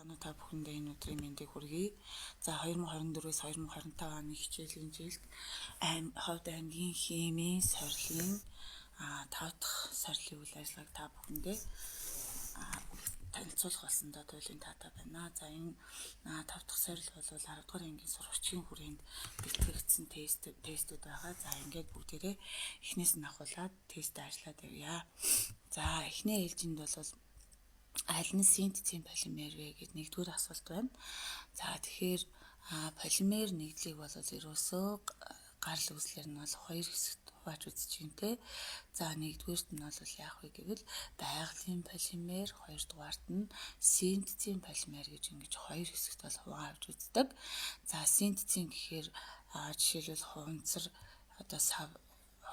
байцгаана та бүхэндээ энэ өдрийн мэндийг хүргэе. За 2024-өөс 2025 оны хичээлийн жилд ховд аймгийн химийн сорилын 5 дахь сорилын үйл ажиллагааг та бүхэндээ танилцуулах болсондоо туйлын таатай байна. За энэ 5 дахь сорил бол 10 дугаар ангийн сургагчийн хүрээнд бэлтгэгдсэн тестүүд байгаа. За ингээд бүгдээрээ эхнээс нь ахуулаад тесттэй ажиллаад явъя. За эхний ээлжинд бол аль нь синтезийн полимер вэ гэдэг нэгдүгээр асуулт байна. За тэгэхээр полимер нэгдлийг бол ерөөсөө гарал үүслэр нь бол хоёр хэсэгт хувааж үзэж байна те. За нэгдүгээрт нь бол яах вэ гэвэл байгалийн полимер, хоёрдугаарт нь синтезийн полимер гэж ингэж хоёр хэсэгт бол хувааж үздэг. За синтезийн гэхээр жишээлбэл хунцар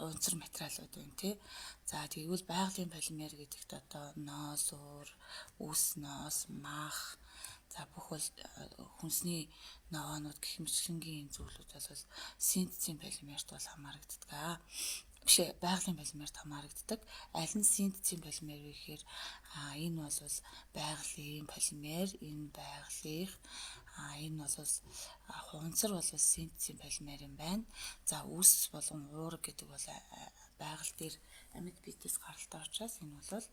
хунцар материалууд байна тий. За тэгвэл байгалийн полимер гэдэгт одоо ноос, үс ноос, мах за бүх бол хүнсний ногоонууд гэх мэтлэнгийн зүйлүүд бол синтезийн полимерт бол хамаарагддаг. Бишээ байгалийн полимерт хамаарагддаг. Аль нь синтезийн полимер вэ гэхээр энэ бол байгалийн полимер, энэ байгалих энэ бол хунцар бол синтезийн полимер юм байна. За үс болон уурга гэдэг бол байгаль дээр амьд биетээс гаралтай учраас энэ бол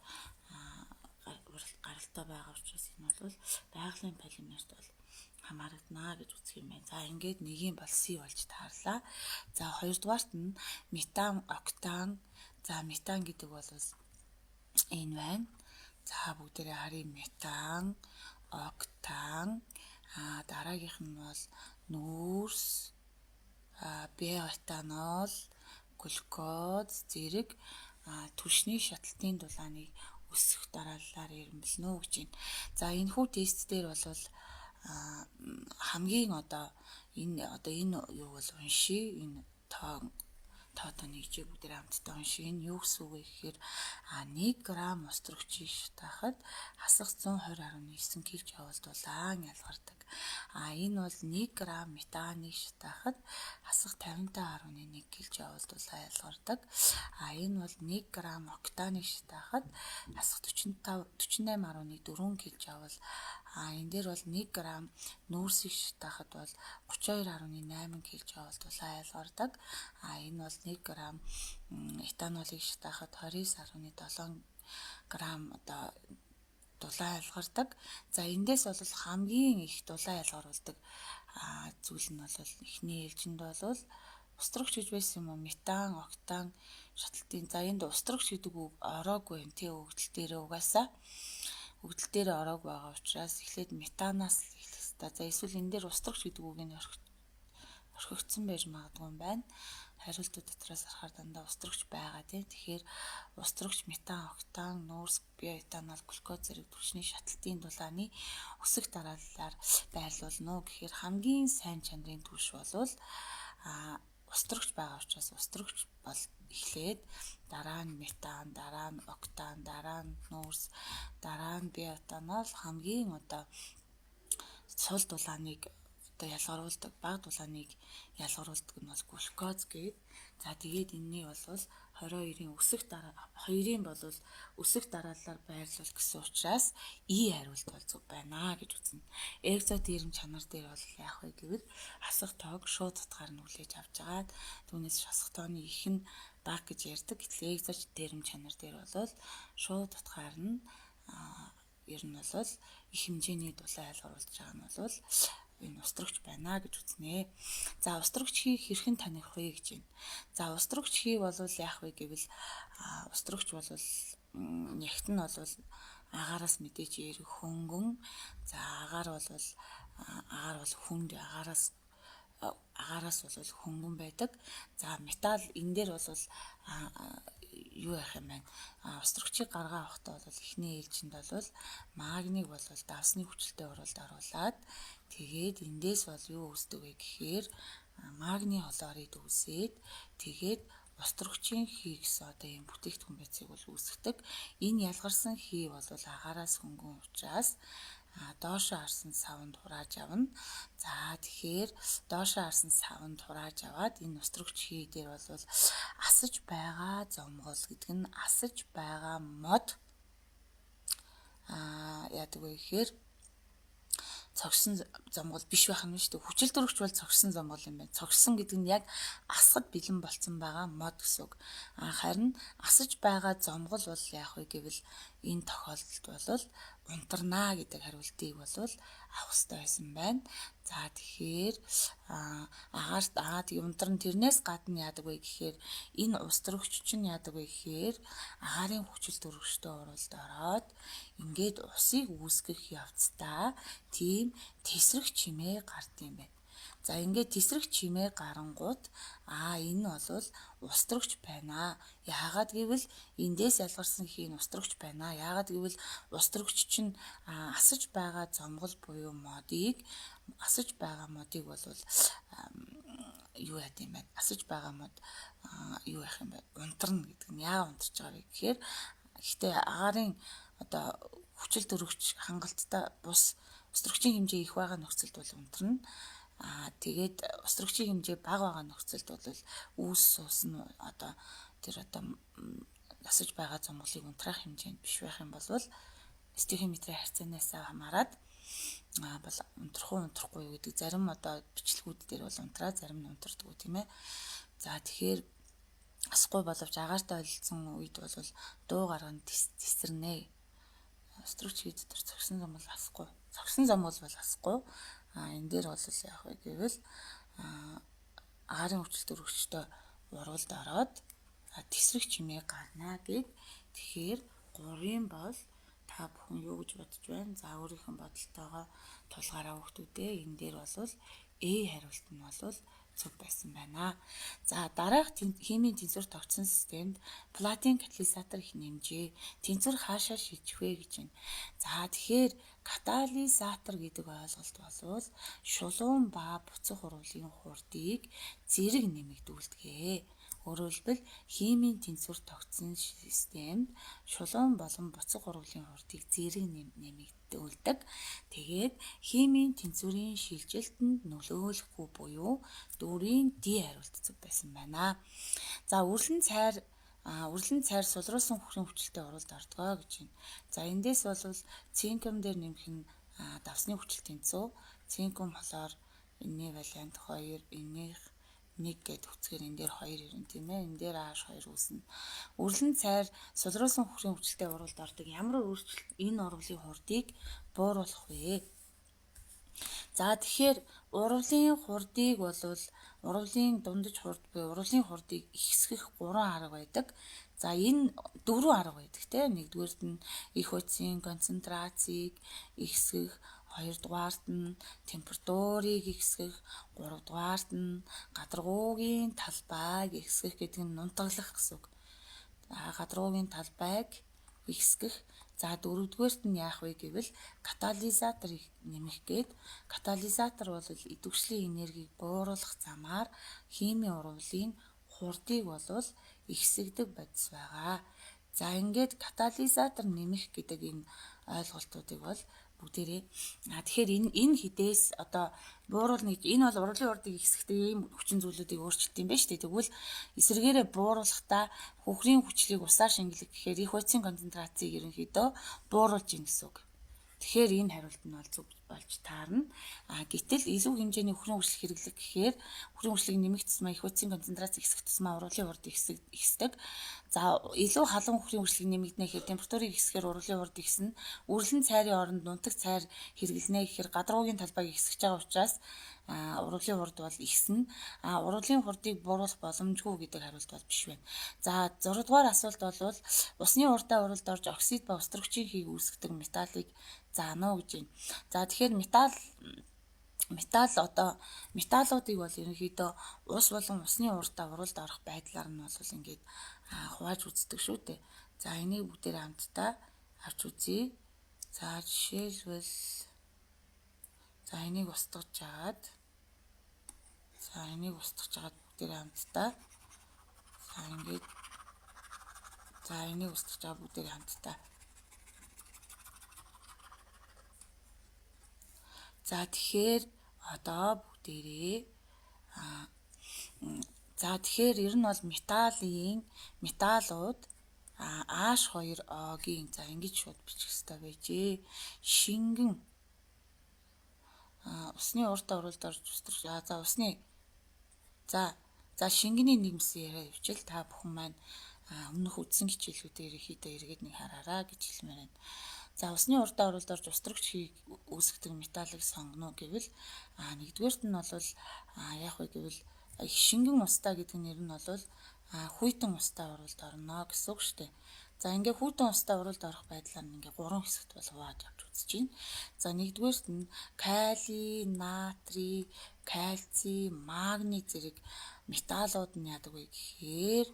гаралтай байгаа учраас энэ бол байгалийн полимерт бол хамаарагдана гэж үзэх юм байна. За ингээд нэгийн бол C болж таарлаа. За хоёрдугаарт нь метан, октан. За метан гэдэг бол энэ байна. За бүгдээрээ харъя метан, октан. Дараагийнх нь бол нүүрс, биоэтанол, глюкоз зэрэг түлшний шаталтын дулааныг өсгөх дарааллаар ирэмбэлнэ гэж байна. За энэ хүү тест дээр бол хамгийн энэ юу бол уншия энэ тоотой нэгжээ бүгд хамтдаа уншия. Энэ юу гэсэн үг вэ гэхээр 1 г острогчийг шатаахад хасах 120.9 кJ дулаан ялгардаг. Энэ бол 1 г метаныг шатаахад хасах 55.1 кJ дулаан ялгардаг. Энэ бол 1 г октаныг шатаахад хасах 48.4 кJ. Энэ дээр бол 1 г нүүрсийг шатаахад бол 32.8 кJ дулаан ялгардаг. Энэ бол 1 г этанолыг шатаахад 29.7 г дулаан ялгардаг. За эндээс бол хамгийн их дулаан ялгаруулдаг зүйл нь бол эхний ээлжинд бол устрагч гэж байсан юм уу? Метан, октан шаталтын. За энд устрагч гэдэг үг ороогүй юм тий өгдөл дээр угаасаа. Өгдөл дээр ороог байгаа учраас эхлээд метанаас эхлэх хэрэгтэй. За эсвэл энэ дээр устрагч гэдэг үгийг орхигдсон байж магадгүй юм байна. Хариултууд дотроос харахаар дандаа устрагч байгаа тийм. Тэгэхээр устрагч метан, октан, нүүрс, биоэтанол, глюкоз зэрэг түлшний шаталтын дулааны өсөх дарааллаар байрлуулна. Гэхээр хамгийн сайн чанарын түлш бол устрагч байгаа учраас устрагч бол эхлээд дараа нь метан, дараа нь октан, дараа нь нүүрс, дараа нь биоэтанол хамгийн сул дулааныг ялгаруулдаг, бага дулааныг ялгаруулдаг нь бол глюкоз гээд. За тэгээд энэний бол 22-ын өсөх дарааллаар байрлуул гэсэн учраас И хариулт бол зөв байна гэж үзнэ. Экзодерм чанар дээр бол яах вэ гэвэл хасах тоог шууд утгаар нь хүлээж авч агаад түүнээс хасах тооны их нь бага гэж ярьдаг. Гэтэл экзодерм чанар дээр бол шууд утгаар нь ер нь бол их хэмжээний дулаан ялгаруулж байгаа нь бол энэ устрагч байна гэж үзнэ. За устрагч хийг хэрхэн таних вэ гэж байна. За устрагч хий бол яах вэ гэвэл устрагч бол нягт нь бол агаараас мэдээж ярих хөнгөн. За агаар бол хүнд агаараас бол хөнгөн байдаг. За металл энэ дээр бол юу яах юм бэ? Устрагчийг гаргаа авахдаа бол эхний ээлжинд бол магнийг бол давсны хүчтэй уралд оруулаад тэгээд эндээс бол юу үүсдэг вэ гэхээр магний хлорид үүсээд тэгээд устрагчийн хий гэсэн ийм бүтээгдэхүүн байцыг бол үүсгдэг. Энэ ялгарсан хий бол агаараас хөнгөн учраас доошоо харсан савнд хурааж авна. За тэгэхээр доошоо харсан савнд хурааж аваад энэ устрагч хий дээр бол асаж байгаа зомгол гэдэг нь асаж байгаа мод яадаг вэ гэхээр цогсон зомгол биш байх нь шүү дээ. Хүчил төрөгч бол цогсон зомгол юм байна. Цогсон гэдэг нь яг асахад бэлэн болсон байгаа мод гэсэн үг. Харин асаж байгаа зомгол бол яах вэ гэвэл энэ тохиолдолд бол унтарнаа гэдэг хариултыг бол авах хэрэгтэй байсан байна. За тэгэхээр тэгээ унтарн тэрнээс гадна яадаг вэ гэхээр энэ ус төрөгч чинь яадаг вэ гэхээр агаарын хүчил төрөгчтэй оролд ороод ингээд усыг үүсгэх явцдаа тийм тесрэг чимээ гардыг юм байна. За ингээд тесрэг чимээ гарангууд энэ бол ус төрөгч байна. Яагаад гэвэл эндээс ялгарсан хийн ус төрөгч байна. Яагаад гэвэл ус төрөгч чинь асаж байгаа зомгол буюу модыг бол юу яа гэм бэ? Асаж байгаа мод юу яах юм бэ? Унтарна гэдэг нь яа унтарч байгаа вэ гэхээр гэхдээ агаарын одоо хүчил төрөгч хангалттай ус төрөгчийн хэмжээ их байгаа нөхцөлд бол унтарна. Тэгээд ус төрөгчийн хэмжээ бага байгаа нөхцөлд бол үүс суус нь асаж байгаа зомголыг унтраах хэмжээнд биш байх юм бол стихиометрийн харьцаанаас хамаарат бол унтрах уу унтрахгүй юу гэдэг зарим бичлэгүүд дээр бол унтраа, зарим нь унтардаг тийм ээ. За тэгэхээр асахгүй боловч агаартай ойлцсон үед бол дуу гарган тесэрнэ. Ус төрөгч хийдээр цогсон зомгол асахгүй. Цогсон зомгол бол асахгүй. Энэ дээр бол яах вэ гэвэл агаарын хүчил төрөгчтэй уралд ороод тесрэг чимээ гарна гэд. Тэгэхээр 3-ын бол та бүхэн юу гэж бодож байна? За өөрийнхөө бодолтойгоо тулгаараа хүүхдүүдээ энэ дээр бол хариулт нь бол зөв байсан байна. За дараах химийн тэнцвэр тогтсон системд платин катализатор их нэмжээ. Тэнцвэр хаашаа шилжих вэ гэж байна. За тэгэхээр катализатор гэдэг ойлголт бол шулуун ба буцах урвалын хурдыг зэрэг нэмэгдүүлдэг. Өөрөөр хэлбэл химийн тэнцвэр тогтсон системд шулуун болон буцах урвалын хурдыг зэрэг нэмэгдүүлдэг. Тэгээд химийн тэнцвэрийн шилжилтэнд нөлөөлөхгүй буюу 4-ийн D хариулт зөв байсан байна. За үрлэн цайр сулруулсан хөрийн хүчилтэй уралд ордгоо гэж байна. За эндээс бол цинкум дээр нэмэх нь давсны хүчил тэнцүү. Цинкум болохоор энэний вариант 2, энийх 1 гэд үцгээр энэ дээр 2 ирнэ тийм ээ. Энэ дээр H2 үүснэ. Үрлэн цайр сулруулсан хөрийн хүчилтэй уралд ордог. Ямар өөрчлөлт энэ урвалын хурдыг бууруулах вэ? За тэгэхээр урвалын хурдыг бол урвалын дундаж хурд буюу урвалын хурдыг ихсгэх 3 арга байдаг. За энэ 4 арга байдаг тийм. Нэгдүгээрт нь их утсын концентрацийг ихсгэх, хоёрдугаарт нь температурыг ихсгэх, гуравдугаарт нь гадаргуугийн талбайг ихсгэх гэдэг нь нунтаглах гэсэн үг. Гадаргуугийн талбайг ихсгэх. За дөрөвдүгээрт нь яах вэ гэвэл катализаторыг нэмэх гээд катализатор бол идэвхжлийн энергийг бууруулах замаар химийн урвалын хурдыг бол ихсэгдэг бодис байгаа. За ингээд катализатор нэмэх гэдэг энэ ойлголтуудыг бол бүгдээрээ тэгэхээр энэ хідээс бууруулна гэж энэ бол урвалын хурдыг ихсэхдээ ийм хүчин зүйлүүдийг өөрчилдөг юм байна шүү дээ. Тэгвэл эсрэгээрээ бууруулахдаа хөхрийн хүчлийг усаар шингэлэх гэхээр их утсын концентрацийг ерөнхийдөө бууруулж ийн гэсэн үг. Тэгэхээр энэ хариулт нь бол зөв болж таарна. Гэтэл илүү хэмжээний хөхрийн хүчлэг хэрэглэх гэхээр хөхрийн хүчлийг нэмэх тусмаа их утсын концентрац ихсэх тусмаа урвалын хурд ихсдэг. За илүү халуун хөхрийн хүчлэг нэмэгдэнэ гэхээр температурыг ихсэхээр урвалын хурд ихснэ. Үрлэн цайрын оронд нунтаг цайр хэрэглэнэ гэхээр гадаргуугийн талбайг ихсэж байгаа учраас урвалын хурд бол ихснэ. Урвалын хурдыг бууруулах боломжгүй гэдэг хариулт бол биш байна. За 6 дугаар асуулт бол усны уртаа уралд орж оксид ба ус төрөгчийн хийг үүсгэдэг металлыг заано гэж байна. За тэгэхээр металлуудыг бол ерөнхийдөө ус болон усны уртаа уралд орох байдлаар нь бол ингээд хувааж үздэг шүү дээ. За энийг бүгдээр хамтдаа авч үзье. За жишээлбэл энийг устгаж жагаад бүгдээр хамтдаа энийг устгаж байгаа бүгдээр хамтдаа. За тэгэхээр ер нь бол металлууд H2O-гийн ингэж шууд бичих хэрэгтэй байжээ. Шингэн усны ууртаа оролд орж устгах. За усны за шингэний нэгмсэн яриа явуучил та бүхэн маань өмнөх үдсэн хичээлүүдээр ерөөхдөө эргээд нэг хараараа гэж хэлмээр байна. За усны ууртаа оролд орж устрагч хийг үүсгдэг металлыг сонгоно гэвэл нэгдүгээрт нь бол яах вэ гэвэл шингэн устаа гэдэг нэр нь бол хүйтэн устаа оролд орно гэсэн үг шүү дээ. За ингээ хүйтэн устаа оролд орох байдлаар ингээ 3 хэсэгт бол хувааж авч үзэж байна. За нэгдүгээрт нь кали, натрий, кальций, магний зэрэг металлууд нь яадаг вэ гэхээр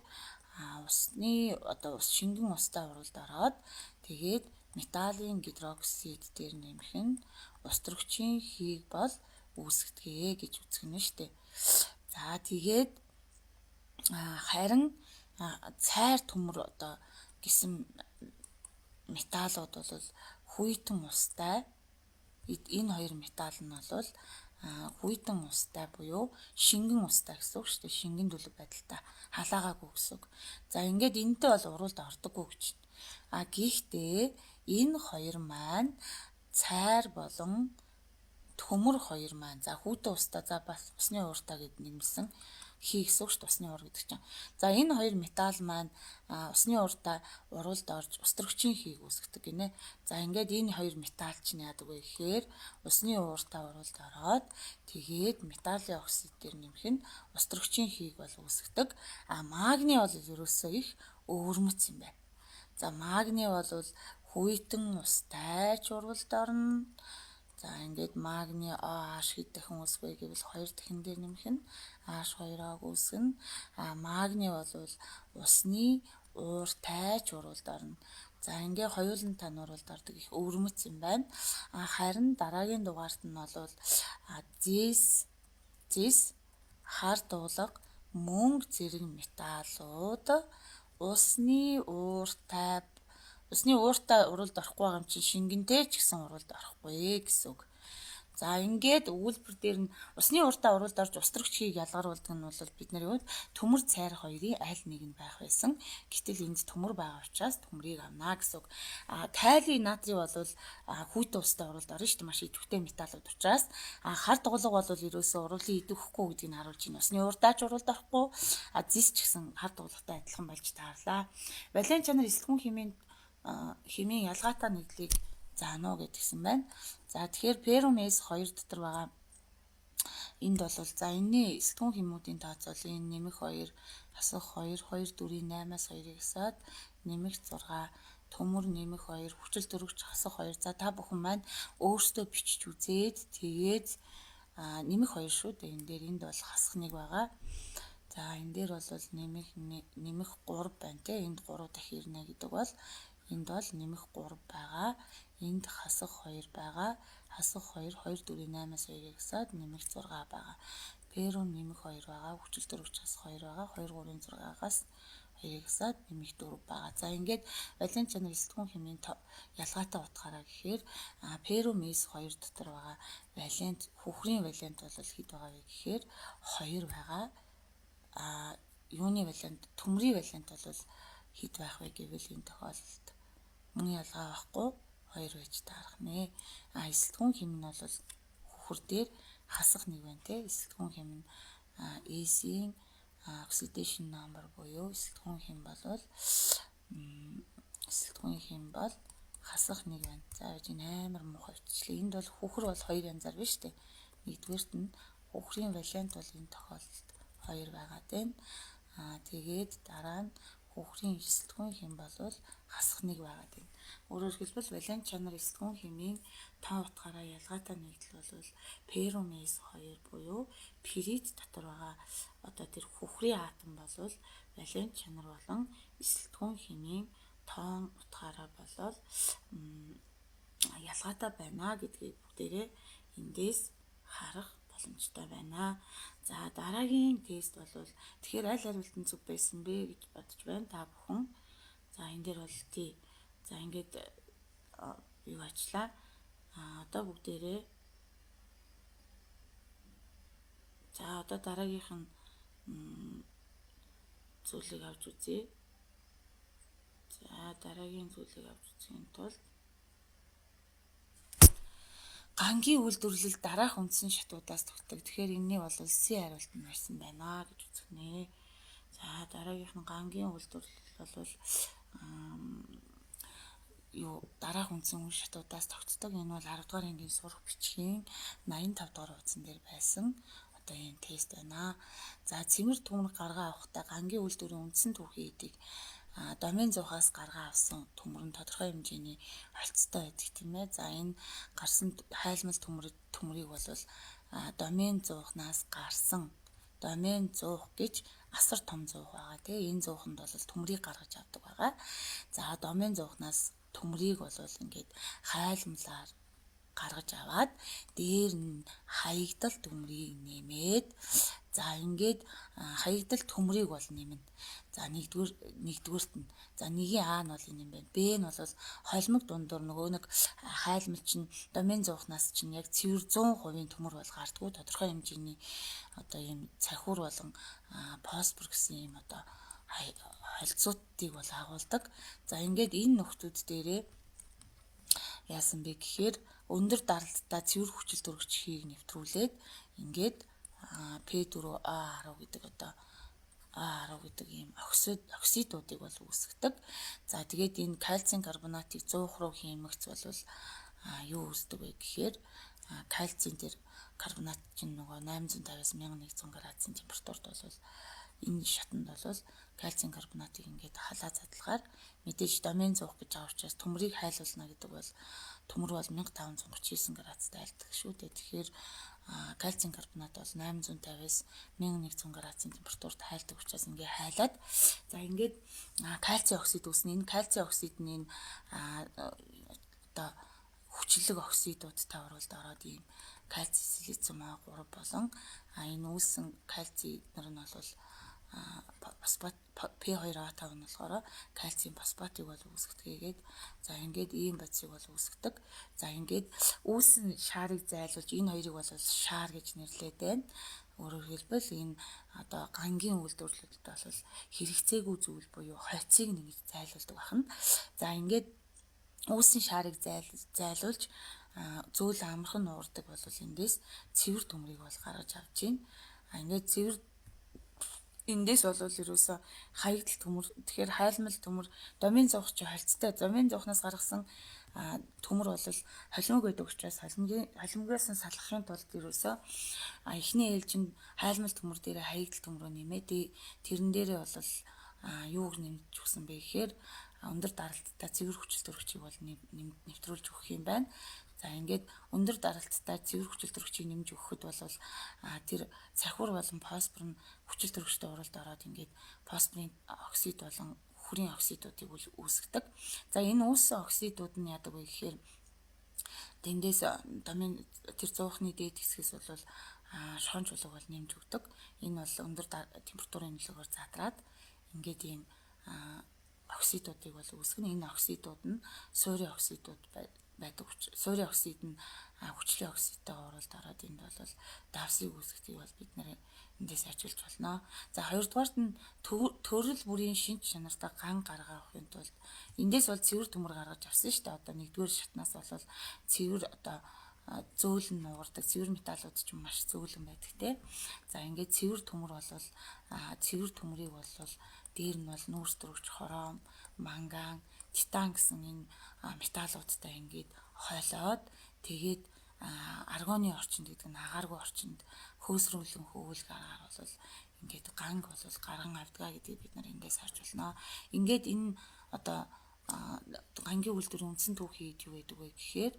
усны ус шингэн устаа оролд ороод тэгээд металлын гидроксид дээр нэмэх нь устрагчийн хийг бол үүсгэдэг гэж үзэх нь шүү дээ. За тэгээд харин цайр төмөр гэсэн металлууд бол хүйтэн устай. Энэ хоёр металл нь бол хүйтэн устай буюу шингэн устай гэсэн үг шүү дээ. Шингэн төлөв байдалтай халаагаагүй гэсэн үг. За ингээд энэтэй бол уралд ордоггүй гэж. Гэхдээ энэ хоёр маань цайр болон төмөр хоёр маань за хүйтэн устаа за бас усны ууртаа гэд нэмсэн хий гэсэн үг шүү дээ. Усны уур гэдэг чинь. За энэ хоёр металл маань усны ууртаа уралд орж устрагчийн хийг үүсгэдэг гинэ. За ингээд энэ хоёр металл чинь яадаг вэ гэхээр усны ууртаа уралд ороод тэгээд металлын оксид дээр нэмэх нь устрагчийн хийг бол үүсгэдэг. Магний бол ерөөсөө их өвөрмөц юм байна. За магний бол хүйтэн устай ч уралд орно. За ингээд магний OH хэд дахин үүсвэ гэвэл 2 дахин дээр нэмэх нь H2-ог үүсгэнэ. Магний бол усны ууртай ч уралд орно. За ингээ хоёулын тань уралд ордог их өвөрмөц юм байна. Харин дараагийн дугаарт нь бол зис, хар дуулга, мөнгө зэрэг металлууд усны ууртаа уралд орохгүй байгаа юм чинь шингэнтэй ч гэсэн уралд орохгүй гэсэн үг. За ингээд өгүүлбэр дээр нь усны ууртаа уралд орж устрагч хийг ялгаруулдаг нь бол бид нар юу төмөр цайр хоёрын аль нэг нь байх байсан. Гэтэл энд төмөр байгаа учраас төмрийг авна гэсэн үг. Кали, натрий бол хүйтэн устаа уралд орно шүү дээ. Маш идэвхтэй металлууд учраас хар дуулга бол ерөөсөө урлын идэвхгүй гэдгийг нь харуулж байна. Усны ууртаа ч уралд орохгүй. Зис ч гэсэн хар дуулгатай адилхан болж таарлаа. Валент чанар эсэлгүн химийн ялгаатай нэгдлийг заано гэдгсэн байна. За тэгэхээр Перумес 2 дотор байгаа энд бол за энэний эсэлгүн хэмүүдийн тооцоол энэ нэмэх 2 хасах 2 2 4 8-аас 2-ыг хасаад нэмэх 6 төмөр нэмэх 2 хүчил дөрөвч хасах 2 за та бүхэн маань өөрсдөө бичиж үзээд тэгээд нэмэх 2 шүү дээ. Энэ дээр энд бол хасах 1 байгаа. За энэ дээр бол нэмэх 3 байна те. Энд 3 дахин ирнэ гэдэг бол энд бол нэмэх 3 байгаа. Энд хасах 2 байгаа. Хасах 2 2 4 8-аас 2-ыг хасаад нэмэх 6 байгаа. Перум нэмэх 2 байгаа. Хүчил дөрөвч хасах 2 байгаа. 2 3 6-аас 2-ыг хасаад нэмэх 4 байгаа. За ингээд валент чанар эсэлгүн хэмийн ялгаатай утгаараа гэхээр Перумес 2 дотор байгаа валент хөхрийн валент бол хэд байгаа вэ гэхээр 2 байгаа. Юуны валент төмрийн валент бол хэд байх вэ гэвэл энэ тохиолдолд мөн ялгаа байхгүй 2 байж таарах нэ. Эсэлгүн хэм нь бол хөхөр дээр хасах 1 байна те. Эсэлгүн хэм нь AC-ийн oxidation number буюу эсэлгүн хэм бол хасах 1 байна. За энэ амар муухай хвчлээ. Энд бол хөхөр бол 2 янзаар байна шүү дээ. Нэгдүгээрт нь хөхрийн валент бол энэ тохиолдолд 2 байгаа тийм. Тэгээд дараа нь хөхрийн эсэлгүн хэм бол хасах 1 байгаа тийм. Өөрөөр хэлбэл валент чанар эсэлгүн хэмийн тоо утгаараа ялгаатай нэгдэл бол Перумес 2 буюу пирит дотор байгаа тэр хөхрийн атом бол валент чанар болон эсэлгүн хэмийн тоон утгаараа бол ялгаатай байна гэдгийг бүгдээрээ эндээс харах боломжтой байна. За дараагийн тест бол тэгэхээр аль хариултанд зөв байсан бэ гэж бодож байна та бүхэн. За энэ дээр бол тий. За ингээд юу ажиллаа. Одоо бүгдээрээ за одоо дараагийнх нь зүйлийг авч үзье. За дараагийн зүйлийг авч үзэхийн тулд гангийн үйлдвэрлэл дараах үндсэн шатуудаас тогтдог. Тэгэхээр энэний бол C хариулт нь байсан байна гэж үзэх нэ. За дараагийнх нь гангийн үйлдвэрлэл бол дараах үндсэн үн шатуудаас тогтдог. Энэ бол 10 дугаар ангийн сурах бичгийн 85 дугаар утсан дээр байсан одоо энэ тест байна. За цэмэр төмөр гаргаа авахдаа гангийн үйлдвэрийн үндсэн түүхийн эдийг домен 100-аас гаргаа авсан төмөр нь тодорхой хэмжээний холцтой байдаг тийм ээ. За энэ гарсан хайлмал төмрийг бол домен 100-наас гарсан домен 100 гэж асар том 100 байгаа тийм. Энэ 100-нд бол төмрийг гаргаж авдаг байгаа. За домен 100-наас төмрийг бол ингээд хайлмалаар гаргаж аваад дээр нь хаягдал төмрийг нэмээд за ингээд хаягдал төмрийг бол нэмнэ. За нэгдүгüрт нь за нэгийн А нь бол энэ юм байна. Б нь бол холимог дундуур нөгөө нэг хайлмал чинь домен 100-наас чинь яг цэвэр 100% төмөр бол гардггүй тодорхой хэмжээний одоо ийм цахиур болон фосфор гэсэн ийм одоо холцоотыг бол агуулдаг. За ингээд энэ нөхдүүд дээрээ яасан бэ гэхээр өндөр даралттай цэвэр хүчил төрөгчхийг нэвтрүүлээд ингээд P4A10 гэдэг одоо А10 гэдэг ийм оксидуудыг бол үүсгдэг. За тэгээд энэ кальцийн карбонатыг 100 руу хиймэгц бол юу үүсдэг вэ гэхээр кальцийн дээр карбонат чинь нөгөө 850-аас 1100 градусын температурт бол энэ шатанд бол кальцийн карбонатыг ингээд халаа задлагаар мэдээж домен 100 гэж байгаа учраас төмрийг хайлуулна гэдэг бол төмөр бол 1539 градустай айлтдаг шүү дээ. Тэгэхээр кальцийн карбонат бол 850-аас 1100 градусын температурт хайлдаг учраас ингээ хайлаад за ингээд кальцийн оксид үүснэ. Энэ кальцийн оксид нь энэ одоо хүчлэг оксидуудтай оруулаад ороод ийм кальций силициум А3 болон энэ үүссэн кальций нар нь бол фосфат P2A5 нь болохоор кальцийн фосфатыг бол үүсгэдэг. За ингээд ийм бодисыг бол үүсгэдэг. За ингээд үүсэн шаарыг зайлуулж энэ хоёрыг бол шаар гэж нэрлэдэг байна. Өөрөөр хэлбэл энэ одоо гангийн үйлдвэрлэлд бол хэрэгцээгүй зүйл буюу хойцыг нэгж зайлуулдаг байна. За ингээд үүсэн шаарыг зайлуулж зөөл амархан нуурдаг бол эндээс цэвэр төмрийг бол гаргаж авч байна. Ингээд цэвэр эндээс бол ерөөсө хаягдал төмөр тэгэхээр хайлмал төмөр домен 100 чи холцтой домен 100-наас гаргасан төмөр бол холимог байдаг учраас холимогоос нь салахын тулд ерөөсө эхний ээлжинд хайлмал төмөр дээр хаягдал төмрөө нэмээд тэрэн дээрээ бол юуг нэмж өгсөн бэ гэхээр өндөр даралттай цэвэр хүчил төрөгчийг бол нэвтрүүлж өгөх юм байна. За ингээд өндөр даралттай цэвэр хүчил төрөгчийг нэмж өгөхөд бол тэр цахиур болон фосфор нь хүчил төрөгчтэй уралд ороод ингээд фосфорын оксид болон хүрийн оксидуудыг үүсгэдэг. За энэ үүссэн оксидууд нь яадаг вэ гэхээр тэндээс домен тэр 100-ны дээд хэсгээс бол шон чулууг бол нэмж өгдөг. Энэ бол өндөр температурын нөлөөгөөр задраад ингээд ийм оксидуудыг бол үүсгэнэ. Энэ оксидууд нь суурийн оксидууд байдаг. Суурийн оксид нь хүчлийн оксидтэй уралд ороод энд бол давсыг үүсгэдэг бол бид нэр эндээс ажиглаж болно. За хоёрдугаарт нь төрөл бүрийн шинж чанартай ган гаргаа авахын тулд эндээс бол цэвэр төмөр гаргаж авсан шүү дээ. Одоо нэгдүгээр шатнаас бол цэвэр одоо зөөлөн нугардаг цэвэр металлууд ч маш зөөлөн байдаг те. За ингээд цэвэр төмөр бол цэвэр төмрийг бол дээр нь бол нүүрс төрөгч хором, манган, титан гэсэн энэ металлуудтай ингээд хойлоод тэгээд аргоны орчинд гэдэг нь агааргүй орчинд хөөсрүүлэн хөвөл гаргаар бол ингээд ганг бол гарган авдгаа гэдгийг бид нар эндээс харж байна. Ингээд энэ одоо гангийн үйлдвэрийн үндсэн түүхий юу гэдэг вэ гэхээр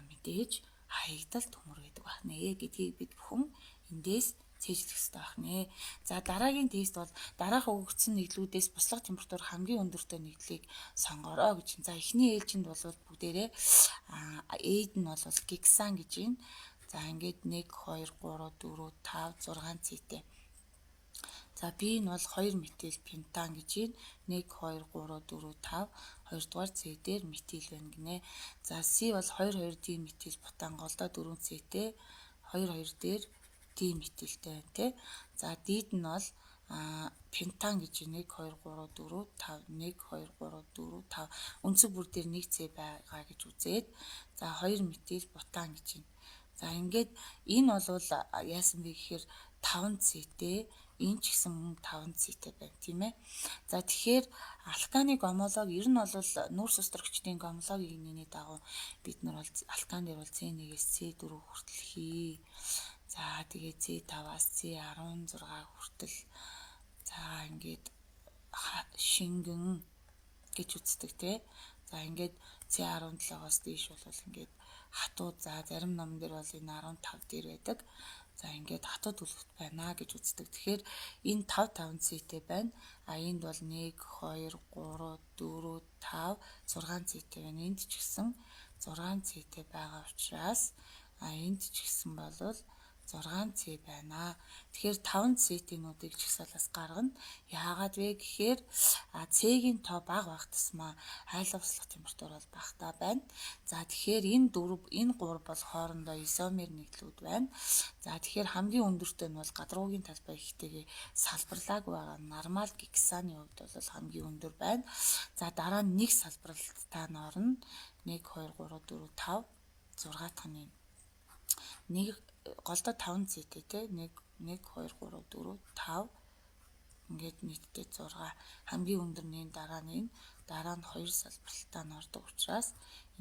мэдээж хаягдал төмөр гэдэг байна гэдгийг бид бүхэн эндээс цээжлэх хэрэгтэй байна. За дараагийн тест бол дараах өгөгдсөн нэгдлүүдээс буслах температур хамгийн өндөртэй нэгдлийг сонгороо гэж. За эхний ээлжинд бол бүгдээрээ Эд нь бол гексан гэж байна. За ингээд 1 2 3 4 5 6 цэтэй. За B нь бол 2 метил пентан гэж байна. 1 2 3 4 5 2-дугаар C дээр метил байна гинэ. За C бол 2 2 ди метил бутан голдоо 4 цэтэй 2 2 дээр ди метилтэй байна те. За D-д нь бол пентан гэж 1 2 3 4 5 1 2 3 4 5 өнцөг бүр дээр 1 цэ байгаа гэж үзээд за 2 метил бутан гэж байна. За ингээд энэ бол яасан бэ гэхээр 5 цэтэй энэ ч гэсэн мөн 5 цэтэй байна тийм ээ. За тэгэхээр алканы гомологи ер нь бол нүүрс устрагчдын гомологийн нэгний дагуу бид нар бол алкан дээр бол C1-ээс C4 хүртэл хий. За тэгээ C5-аас C16 хүртэл за ингээд шингэн гэж үздэг тий. За ингээд C17-оос дээш бол ингээд хатууд за зарим ном дээр бол энэ 15 дээр байдаг. За ингээд хатууд үлгэрт байна гэж үздэг. Тэгэхээр энэ 5 5 цэтэй байна. Энд бол 1 2 3 4 5 6 цэтэй байна. Энд ч гэсэн 6 цэтэй байгаа учраас энд ч гэсэн бол 6 C байна. Тэгэхээр 5 C-тнүүдийг чагсаалаас гаргана. Яагаад вэ гэхээр C-ийн тоо бага байх тусмаа хайлах услах температур бол багтаа байна. За тэгэхээр энэ 3 бол хоорондоо изомер нийтлүүд байна. За тэгэхээр хамгийн өндөртэй нь бол гадруугийн талбай ихтэйгээ салбарлаагүй байгаа нормал гексаны хувьд бол хамгийн өндөр байна. За дараа нь нэг салбаралтаа орно. 1 2 3 4 5 6 дахь нь нэг голдоо 5 цэтэй те 1 2 3 4 5 ингээд нийтдээ 6 хамгийн өндөр нь дараа нь 2 салбартаа ордог учраас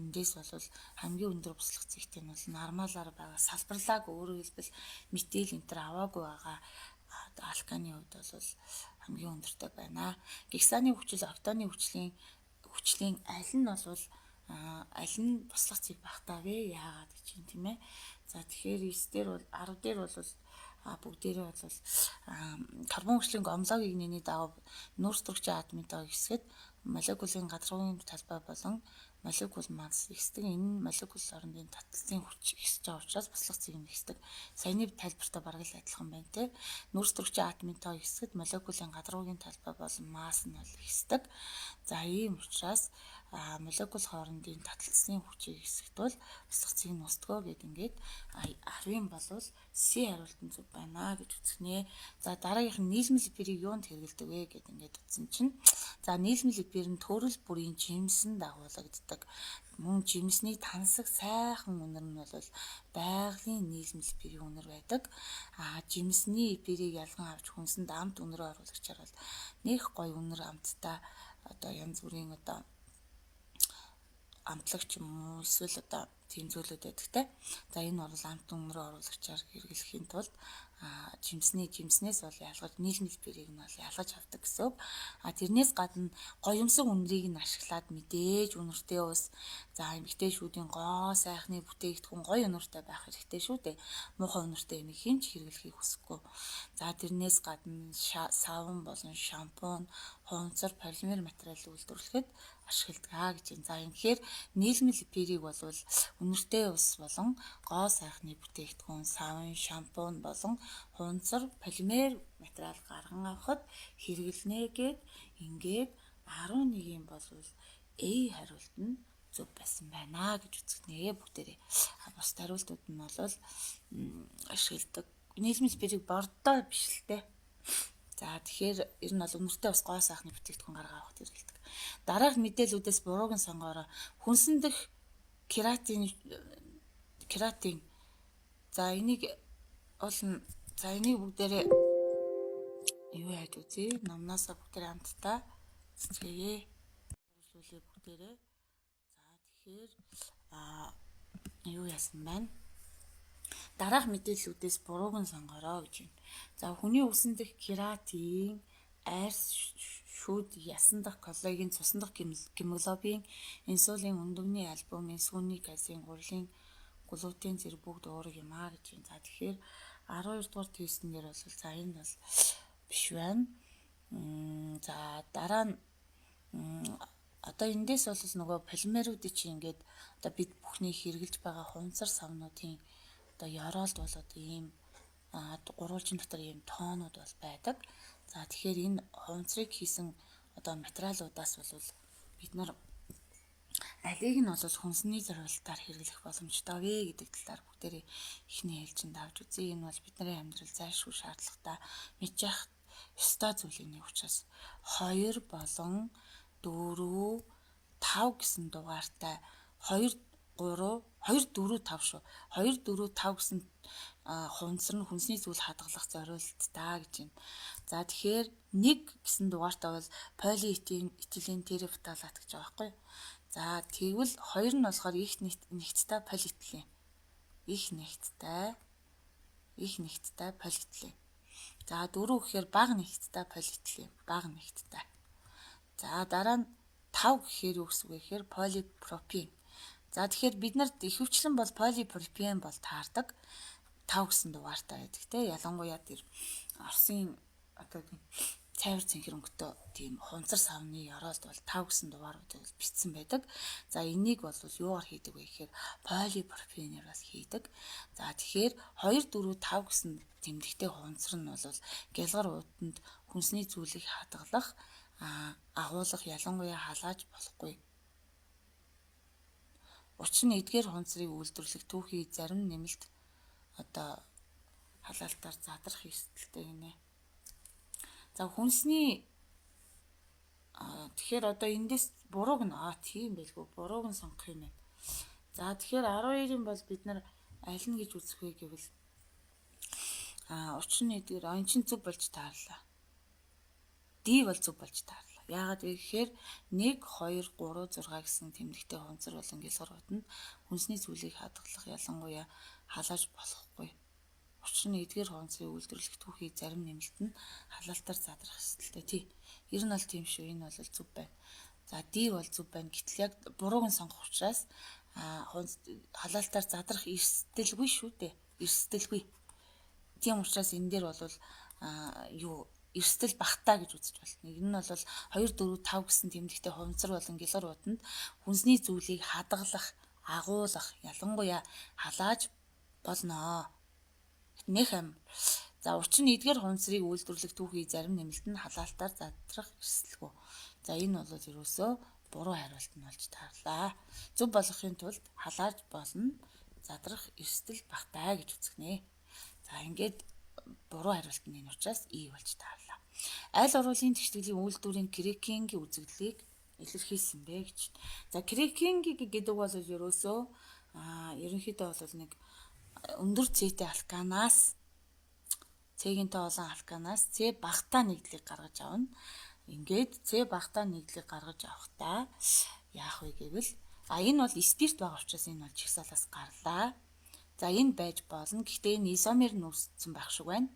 эндээс бол хамгийн өндөр буслах цэгтэй нь бол нормалаар байгаа салбарлааг өөрөөр хэлбэл метил энтер аваагүй байгаа алканы хувьд бол хамгийн өндөртэй байна. Гексаны хүчил октоны хүчлийн аль нь бол аль нь буслах цэг багтаавэ яагаад гэж юм тийм ээ. За тэгэхээр 9 дээр бол 10 дээр бол бүгдээрээ бол карбон хүчлийн гомологийн нэгний дагуу нүүрс төрөгчийн атомынтойгоо хэсгэд молекулын гадруугийн талбай болон молекул масс ихсдэг. Энэ молекул орондын таталцлын хүч ихсэж байгаа учраас буслах цэг нь ихсдэг. Саяны тайлбартай бараг л адилхан байна те. Нүүрс төрөгчийн атомынтойгоо хэсгэд молекулын гадруугийн талбай болон масс нь бол ихсдэг. За ийм учраас молекул хоорондын таталцлын хүчийг хэсэгдвэл буслах цэг нь устгөө гэд ингээд 10-ын болвол C хариултан зөв байна гэж үзэгнэ. За дараагийнх нь нийлмэл липидийг юунд хэрэгэлдэг вэ гэд ингээд утсан чинь за нийлмэл липид нь төрөл бүрийн жимсэн дагуулагддаг. Мөн жимсний тансаг сайхан үнэр нь бол байгалийн нийлмэл липидийн үнэр байдаг. Жимсний липидийг ялган авч хүнсэнд амт үнэрөө оруулагчаар бол нэх гоё үнэр амттай одоо янз бүрийн одоо амтлагч юм уу эсвэл одоо тийм зүйлүүд байдаг те. За энэ бол амт үнэрөө оруулагчаар хэрэглэхийн тулд жимснээс бол ялгаж нийлмэл липидийг нь бол ялгаж авдаг гэсэн үг. Тэрнээс гадна гоёмсог үнэрийг нь ашиглаад мэдээж үнэртэй ус за эмэгтэйчүүдийн гоо сайхны бүтээгдэхүүн гоё үнэртэй байх хэрэгтэй шүү дээ. Муухай үнэртэй энийг хинч хэрэглэхийг хүсэхгүй. За тэрнээс гадна савн болон шампунь, хувцас, полимер материал үйлдвэрлэхэд ашигладаг гэж байна. За ингэхээр нийлмэл липидийг бол үнэртэй ус болон гоо сайхны бүтээгдэхүүн, савн, шампунь болон хувцас, полимер материал гарган авахд хэрэглэнэ гэд ингээд 11-ийн бол A хариулт нь зөв байсан байна гэж үзэгнэ бүгдээрээ. Бус хариултууд нь бол ашигладаг. Нийлмэл липидийг бордоо биш л те. За тэгэхээр ер нь бол үнэртэй ус гоо сайхны бүтээгдэхүүн гаргаа авахд хэрэгэлдэг. Дараах мэдээллүүдээс бурууг нь сонгоорой. Хүнсэн дэх кератин за энийг бүгдээрээ юу яаж үзье? Номноосоо бүгдээрээ хамтдаа цэцгээе. Үргэлжлүүлээ бүгдээрээ. За тэгэхээр юу яасан байна? Дараах мэдээллүүдээс бурууг нь сонгоорой гэж байна. За хүний үсэн дэх кератин, арьс, шүд, ясан дах коллаген, цусан дах гемоглобин, инсулин, өндөгний альбумин, сүүний газин, гурилын глутен зэрэг бүгд уурэг юм гэж байна. За тэгэхээр 12 дугаар тестэн дээр бол за энэ бол биш байна. За дараа нь одоо эндээс бол нөгөө полимеруудыг чи ингээд одоо бид бүхний хэрэгжилж байгаа хувцас савнуудын одоо ёроолд бол одоо ийм гурвалжин дотор ийм тоонууд бол байдаг. За тэгэхээр энэ хувцсыг хийсэн одоо материалуудаас бол бид нар алийг нь бол хүнсний зорилтоор хэрэглэх боломжтой вэ гэдэг талаар бүгдээрээ эхний ээлжинд авч үзье. Энэ бол бидний амьдрал зайлшгүй шаардлагатай. Мэдчих ёстой зүйлийн нэг учраас 2 болон 4 5 гэсэн дугаартай 2 3 2 4 5 шүү. 2 4 5 гэсэн хунсар нь хүнсний зүйл хадгалах зориулттай гэж байна. За тэгэхээр 1 гэсэн дугаартай бол полиэтилен терефталат гэж байгаа байхгүй юу? За тэгвэл 2 нь болохоор их нэгттэй полиэтилен. Их нэгттэй полиэтилен. За 4 гэхээр бага нэгттэй полиэтилен. Бага нэгттэй. За дараа нь 5 гэхээр юу гэсэн үг вэ гэхээр полипропен. За тэгэхээр бид нарт ихэвчлэн бол полипропен бол таардаг 5 гэсэн дугаартай байдаг те. Ялангуяа тэр Оросын одоо цайвар цэнхэр тийм хунцар савны оролт бол 5 гэсэн дугааруудыг бичсэн байдаг. За энийг бол юугаар хийдэг вэ гэхээр полипропенээр бол хийдэг. За тэгэхээр 2 4 5 гэсэн тэмдэгтэй хунцар нь бол гялгар уутанд хүнсний зүйлийг хадгалах агуулгах ялангуяа халааж болохгүй. Учир нь эдгээр хунцрыг үйлдвэрлэх түүхий зарим нэмэлт одоо халаалтаар задрах эрсдэлтэй гинэ. За хүнсний тэгэхээр одоо эндээс бурууг нь тийм байлгүй. Бурууг нь сонгох юм байна. За тэгэхээр 12-ын бол бид нар аль нь гэж үзэх вэ гэвэл учир нь эдгээр энэ чинь зөв болж таарлаа. D бол зөв болж таарлаа. Яагаад вэ гэхээр 1 2 3 6 гэсэн тэмдэгтэй хунцар болон гялгарууд нь хүнсний зүйлийг хадгалах ялангуяа халааж болохгүй. Учир нь эдгээр хунцрыг үйлдвэрлэх түүхий зарим нэмэлт нь халаалтаар задрах эрсдэлтэй. Тий. Ер нь бол тийм шүү. Энэ бол зөв байна. За D бол зөв байна. Гэтэл яг бурууг нь сонгох учраас халаалтаар задрах эрсдэлгүй шүү дээ. Эрсдэлгүй. Тийм учраас энэ дээр бол эрсдэл багтаа гэж үзэж байна. Нэг нь бол 2 4 5 гэсэн тэмдэгтэй хунцар болон гялгар уутанд хүнсний зүйлийг хадгалах, агуулгах, ялангуяа халааж болно. Нэх ам. За учир нь эдгээр хунцрыг үйлдвэрлэх түүхий зарим нэмэлт нь халаалтаар задрах эрсдэлгүй. За энэ бол ерөөсөө буруу хариулт нь болж таарлаа. Зөв болгохын тулд халааж болно, задрах эрсдэл багтаа гэж үзэгнэ. За ингээд буруу хариулт нь энэ учраас И болж таарлаа. Аль уруулын тэгштгэлийн үйлдвэрийн крекингийн үзэгдлийг илэрхийлсэн бэ гэж. За крекинг гэдэг бол ерөөсөө ерөнхийдөө бол нэг өндөр цэтэй алканаас цэгэнтэй олон алканаас С багтаа нэгдлийг гаргаж авна. Ингээд С багтаа нэгдлийг гаргаж авахдаа яах вэ гэвэл энэ бол спирт байгаа учраас энэ бол чагсаалаас гарлаа. За энэ байж болно. Гэхдээ энэ изомер нүүссэн байх шиг байна.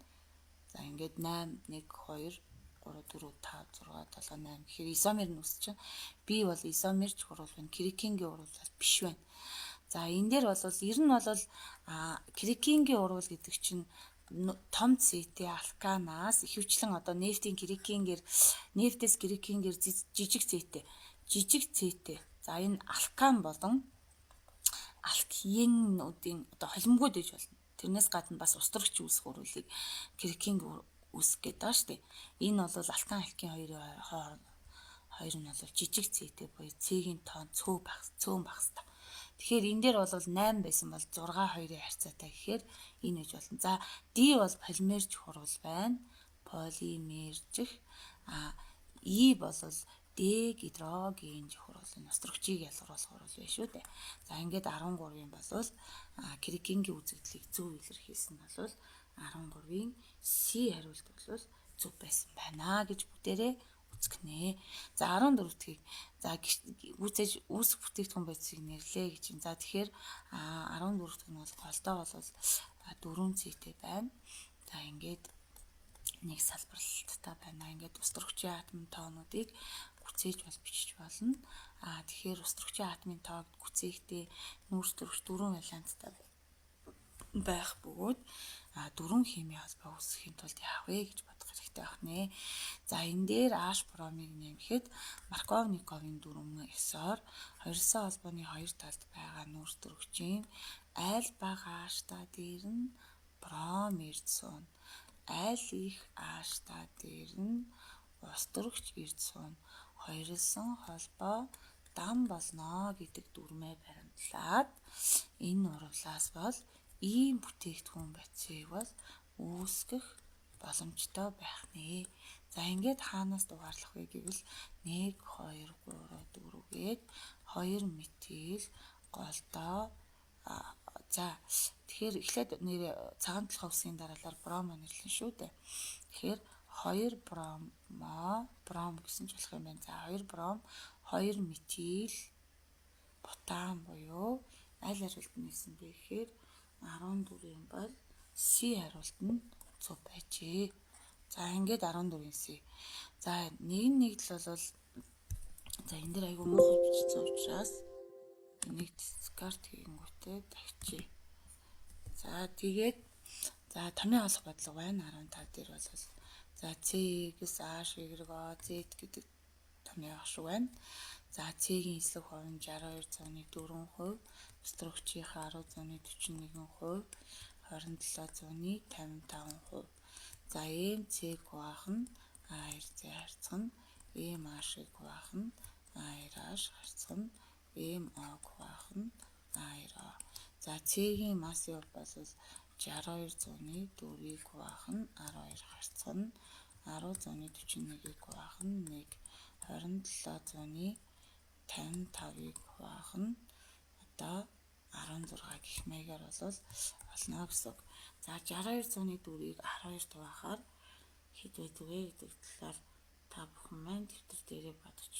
За ингээд 8 1 2 3 4 5 6 7 8 гэхээр изомер нүүс чинь B бол изомерч хурал байна. Крекингийн урвал биш байна. За энэ дээр бол ер нь бол крекингийн урвал гэдэг чинь том цэтэй алканаас ихэвчлэн одоо нефтийн крекингээр нефтээс крекингээр жижиг цэтэй. За энэ алкан болон алкинуудын одоо холимгууд гэж болно. Тэрнээс гадна бас устөрөгч үүсэх урвалыг крекинг үүсгэх гэдэг ба штэ. Энэ бол алкан алкин хоёр нь бол жижиг цэтэй буюу цэгийн тоон цөөн байх хэвээр. Тэгэхээр энэ дээр бол 8 байсан бол 6 2-ын харьцаатай гэхээр энэ гэж болно. За D бол полимерж хурал байна. Полимержих. E бол дегидроген хурал энэ устөрөгчийг ялгаруулах хурал байна шүү дээ. За ингээд 13-ын бол крекингийн үзэгдлийг зөв илэрхийлсэн бол 13-ын C хариулт бол зөв байсан байна гэж бүгдээрээ үзгэнэ. За 14-ийг за үүсэж үүсэх бүтээгдэхүүн байцыг нэрлэе гэж юм. За тэгэхээр 14-т нь бол голдоо бол 4 цэтэй байна. За ингээд нэг салбарлалттай байна. Ингээд устөрөгчийн атомын тоонуудыг гүцээж бол бичиж болно. Тэгэхээр устөрөгчийн атомын тоог гүцээхдээ нүүрстөрөгч 4 валенттай байх бөгөөд 4 химийн холбоо үүсгэхийн тулд яах вэ гэж бодох хэрэгтэй байх нэ. За энэ дээр H бромыг нэмэхэд Марковниковын дүрмээр 2-ын холбооны 2 талд байгаа нүүрстөрөгчийн аль бага H-та дээр нь бром ирж суун. Аль их H-та дээр нь устөрөгч ирж суун. Хоёрлсон холбоо дан болно гэдэг дүрмээр баримтлаад энэ урвлаас бол ийм бүтээгдэхүүн байцыг бол үүсгэх боломжтой байх нэ. За ингээд хаанаас дугаарлах вэ гэвэл 1 2 3 4 гээд 2 метил голдоо за тэгэхээр эхлээд нэр цагаан толгой үсгийн дараалал бромо нэрлэн шүү дээ. Тэгэхээр 2 бром гэсэн ч болох юм байна. За 2 бром 2 метил бутан буюу аль хариулт нь гэсэн бэ гэхээр 14-ийн бол C хариулт нь зөв байжээ. За ингээд 14-ийн C. За нэгдэл бол за энэ дээр айгүй муухай бичсэн учраас энийг дискард хийнгүүтээ тавьчих. За тэгээд за томьёо олох бодлого байна 15 дээр бол за C-гээс A шиг O Z гэдэг томьёо олох шиг байна. За C-ийн эслэг хувь нь 62.4%, өстрөгчийн 10.41%, 27.55%. За MC хуваах нь A2Z харьцах нь MA шиг хуваах нь A2H харьцах нь MO хуваах нь A2O. За C-ийн массын хувь бол 62.4-ийг хуваах нь 12 харьцах нь 10.41-ийг хуваах нь 1, 27.55-ийг хуваах нь одоо 16 гэх маягаар бол олно гэсэн үг. За 62.4-ийг 12-т хуваахаар хэд байдаг вэ гэдэг талаар та бүхэн маань дэвтэр дээрээ бодож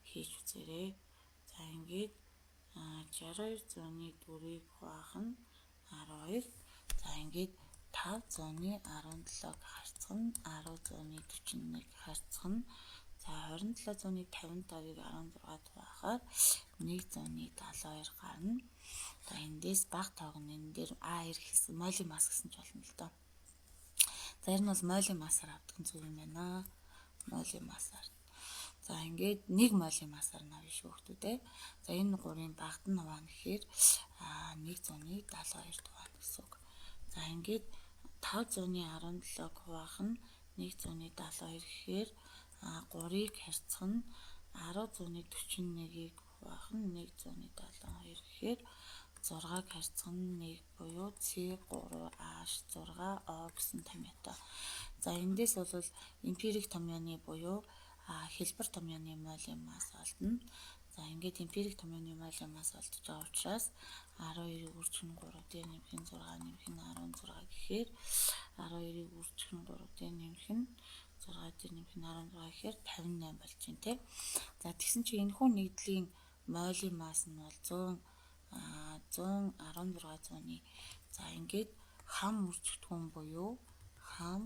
хийж үзээрэй. За ингээд 62.4-ийг хуваах нь 12. За ингээд 517-г харьцах нь 10.41 харьцах нь за 27.55-ыг 16-д хуваахаар 1.72 гарна. За эндээс бага тоог нь энэ дээр А2 гэсэн моли масс гэсэн ч болно л доо. За энэ бол моли массаар авдаг нь зөв юм байна. Моли массаар. За ингээд 1 моли массаар навь шүү хүмүүдээ. За энэ 3-ын багт нь хуваана гэхээр 1.72 хуваана гэсэн үг. За ингээд 517-г хуваах нь 1.72 гэхээр 3-ыг харьцах нь 10.41-ийг хуваах нь 1.72 гэхээр 6-г харьцах нь 1 буюу C3H6O гэсэн томьёотой. За эндээс бол эмпирик томьёоны буюу хэлбэр томьёоны моли масс олдно. За ингээд эмпирик томьёоны моли масс олдож байгаа учраас 12-ыг үржих нь 3 дээр нэмэх нь 6 нэмэх нь 16 гэхээр 12-ыг үржих нь 3 дээр нэмэх нь 6 дээр нэмэх нь 16 гэхээр 58 болж байна те. За тэгсэн чинь энэ хүн нэгдлийн моли масс нь бол 116 за ингээд хам үржигдэхүүн буюу хам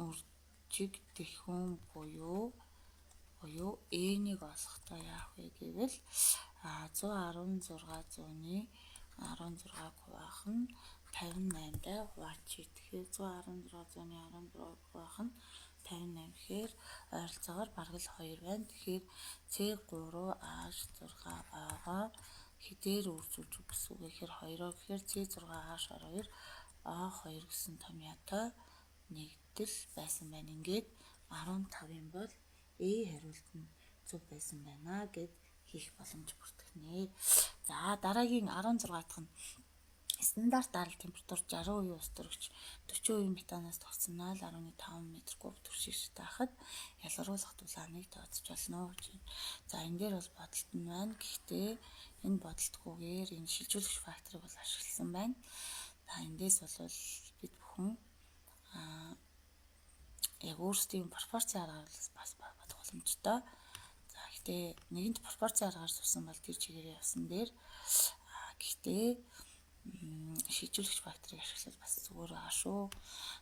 үржигдэхүүн буюу Э-нийг олохдоо яах вэ гэвэл 116-ны 16 хуваах нь 58-тай хуваачих. Тэгэхээр 116-ны 16 хуваах нь 58 гэхээр ойролцоогоор бараг л 2 байна. Тэгэхээр C3H6O хэдээр үржүүлж гэсэн үг гэхээр 2-оо гэхээр C6H2 O2 гэсэн томьёотой нэгдэл байсан байна. Ингээд 15-ын бол E хариулт нь зөв байсан байна гэд хийх боломж бүртгэнэ. За дараагийн 16 дахь нь стандарт дарал температур 60% устөрөгч 40% метанаас тогтсон 0.5 м3 түвшигч таахад ялгаруулах дулааныг тооцож болно гэж байна. За энэ дээр бол бодолт нь байна. Гэхдээ энэ бодолтгүйгээр энэ шилжүүлэгч факторыг бол ашигласан байна. За эндээс бол бид бүхэн яг өөрсдийн пропорцийн аргаар бас бодох боломжтой. За гэхдээ нэгэнт пропорцийн аргаар сурсан бол тэр чигээрээ явсан дээр гэхдээ шилжүүлэгч факторыг ашиглаж бас зүгээр байгаа шүү.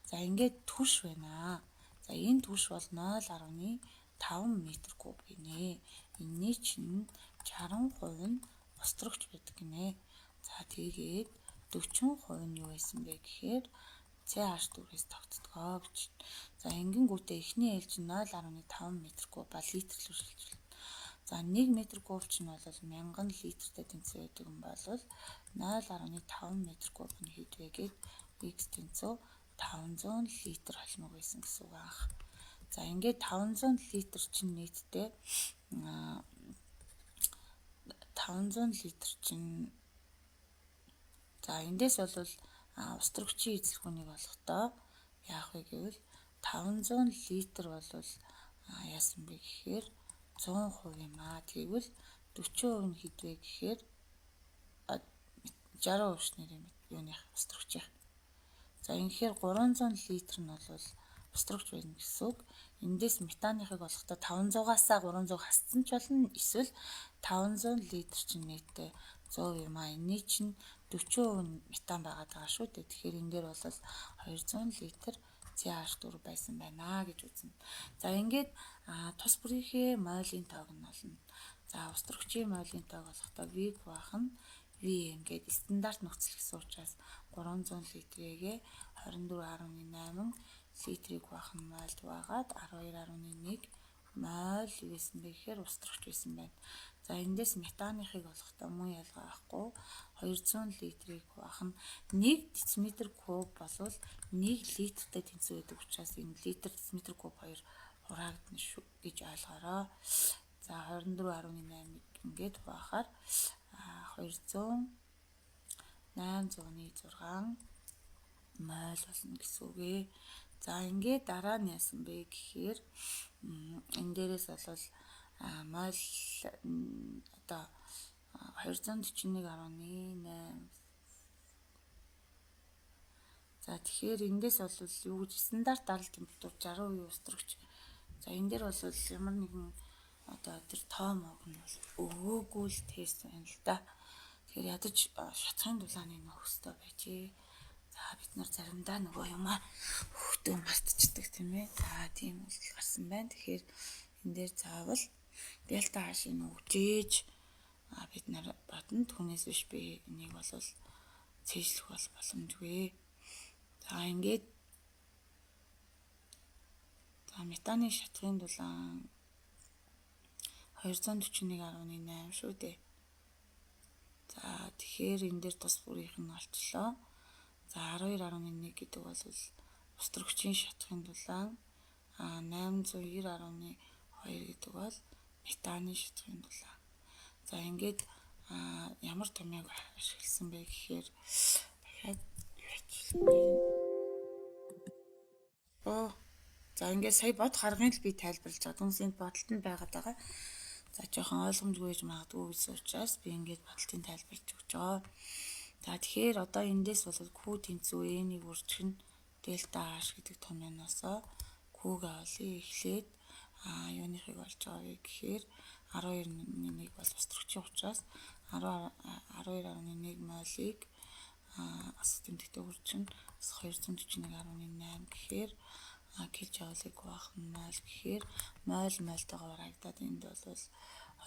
За ингээд түвш байна. За энэ түвш бол 0.5 м3 гинэ. Энэний чинь 60% нь устөрөгч байдаг гинэ. За тэгээд 40% нь юу байсан бэ гэхээр CH4-ээс тогтдгоо гэж. За ингэнгүүтээ эхний ээлж 0.5 м3 ба литрлүү шилжүүлнэ. За 1 м3 чинь бол 1000 литртэй тэнцүү байдаг юм бол 0.5 м3 нь хэд вэ гээд x тэнцүү 500 литр холмог байсан гэсэн үг аах. За ингээд 500 литр чинь нийтдээ 500 литр чинь за эндээс бол устөрөгчийн эзлэгүүнийг олохдоо яах вэ гэвэл 500 литр бол яасан бэ гэхээр 100% юм аа. Тэгвэл 40% нь хэдвэ гэхээр 60% шнэр юм юуных устөрөгчийн. За ингэхээр 300 литр нь бол устөрөгч байна гэсэн үг. Эндээс метаныхыг олохдоо 500-аас 300 хассан ч болно. Эсвэл 500 литр чинь нийтдээ 100 юм аа. Эний чинь 40% нь метан байгаад байгаа шүү дээ. Тэгэхээр энэ дээр бол 200 литр CH4 байсан байна гэж үзнэ. За ингээд тус бүрийнхээ мойлын тоог нь олно. За устөрөгчийн мойлын тоог олохдоо V баах нь V ингээд стандарт нөхцөл гэсэн учраас 300 литрэгээ 24.8 литрийг баах нь мойлд байгаад 12.1 мойл байсан бэ гэхээр устөрөгч байсан байна. За эндээс метаныхыг олохдоо мөн ялгаа авахгүй 200 литрийг баах нь 1 дециметр куб болвол 1 литртэй тэнцүү байдаг учраас энэ литр дециметр куб 2 хураагдана шүү гэж ойлгоорой. За 24.8 ингээд баахаар 800-ны 6 мойл болно гэсэн үг ээ. За ингээд дараа нь яасан бэ гэхээр энэ дээрээс бол мойл одоо 241.8. За тэгэхээр эндээс бол юу гэж стандарт дарал температур 60% устөрөгч. За энэ дээр бол ямар нэгэн одоо тэр тоо мог нь бол өгөөгүй л тест байна л да. Тэгэхээр ядаж шатхын дулааны нөх хөстэй байжээ. За бид нар заримдаа нөгөө юмаа хөтөө мартчихдаг тийм ээ. За тийм үйлдэл гарсан байна. Тэгэхээр энэ дээр заавал дельта H-ийг өгжээж бид нар бодно. Түүнээс биш би энийг бол цээжлэх бол боломжгүй. За ингээд метаны шатхын дулаан 241.8 шүү дээ. За тэгэхээр энэ дээр тус бүрийнх нь олчлоо. За 12.1 гэдэг бол устөрөгчийн шатхын дулаан 890.2 гэдэг бол метаны шатхын дулаан. За ингээд ямар томьёог ашигласан бэ гэхээр дахиад за ингээд сая бод харгын л би тайлбарлаж байгаа. Түнсэнд бодолтод байгаад байгаа. За жоохон ойлгомжгүй гэж магадгүй гэсэн учраас би ингээд бодолтын тайлбарлаж өгч байгаа. За тэгэхээр одоо эндээс бол Q тэнцүү N-ийг үржих нь дельта H гэдэг томьёоноос Q-гээ олъё. Эхлээд юуныхыг олж байгаа вэ гэхээр 12.1 бол устөрөгчийн учраас 12.1 мойлыг асах тэмдэгтээ үржих нь 241.8 гэхээр килжоулыг баах нь мойл гэхээр мойлтойгоо харагдаад энд бол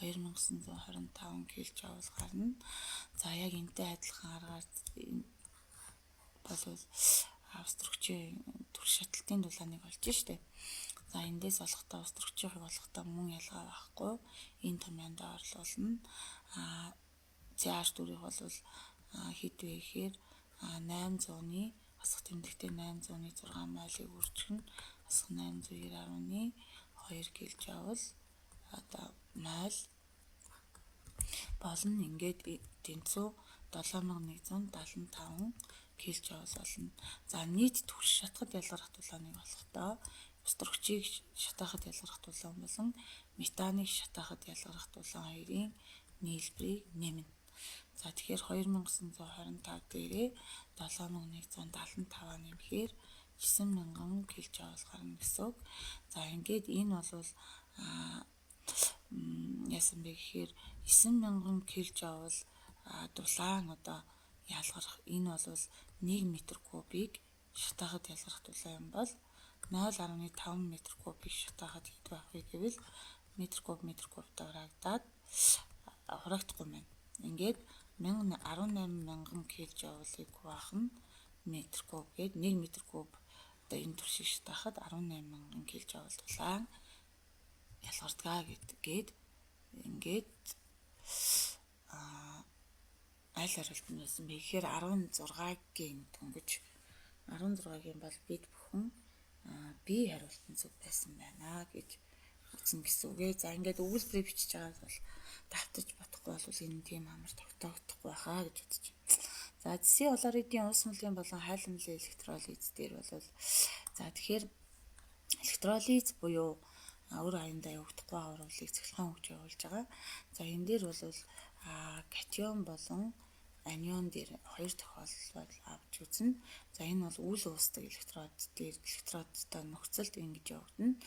2925 килжоул гарна. За яг энтэй адилхан аргаар бол устөрөгчийн түр шаталтын дулааныг олж штэ. За эндээс олохдоо устөрөгчийнхийг олохдоо мөн ялгаа байхгүй. Энэ томьёонд орлуулна. CH4-ийг бол хэдвэ гэхээр 800-ны асах тэмдэгтээ 800-ны 6 мойлыг үржих нь асах 890.2 килжоул одоо мойл болно. Ингээд тэнцүү 7175 килжоул болно. За нийт түр шатахад ялгарх дулааныг олохдоо устөрөгчийг шатаахад ялгарх дулаан болон метаныг шатаахад ялгарх дулаан хоёрын нийлбэрийг нэмнэ. За тэгэхээр 2925 дээрээ 7175 нэмэхээр 9000 килжоул гарна гэсэн үг. За ингээд энэ бол яасан бэ гэхээр 9000 килжоул дулаан одоо ялгарх энэ бол 1 м кубыг шатаахад ялгарх дулаан юм бол 0.5 м кубыг шатаахад хэд байх вэ гэвэл метр куб даврагдаад хураагдахгүй байна. Ингээд 18,000 килжоулыг баах нь метр куб гээд 1 м куб одоо энэ төршийг шатаахад 18,000 килжоул дулаан ялгардгаа гэдгээд ингээд аль оролтон байсан бэ гэхээр 16-гийн дөнгөж 16-гийн бол бид бүхэн бие хариултан зүг байсан байна гэж үзнэ гэсэн үг ээ. За ингээд өгүүлбэрийг бичиж байгаа бол давтаж бодохгүй бол энэ тийм амар тогтоогдохгүй байхаа гэж үзэж байна. За дисиолоридын ус мөлгийн болон хайлмлын электролиз дээр бол за тэгэхээр электролиз буюу өр аюундаа явагдахгүй авралыг цэглэн хөгж явуулж байгаа. За энэ дээр бол катион болон анион дээр хоёр тохиолдол авч үзнэ. За энэ бол үл уусдаг электрод дээр электродтой нөхцөлд ингэж явагдана.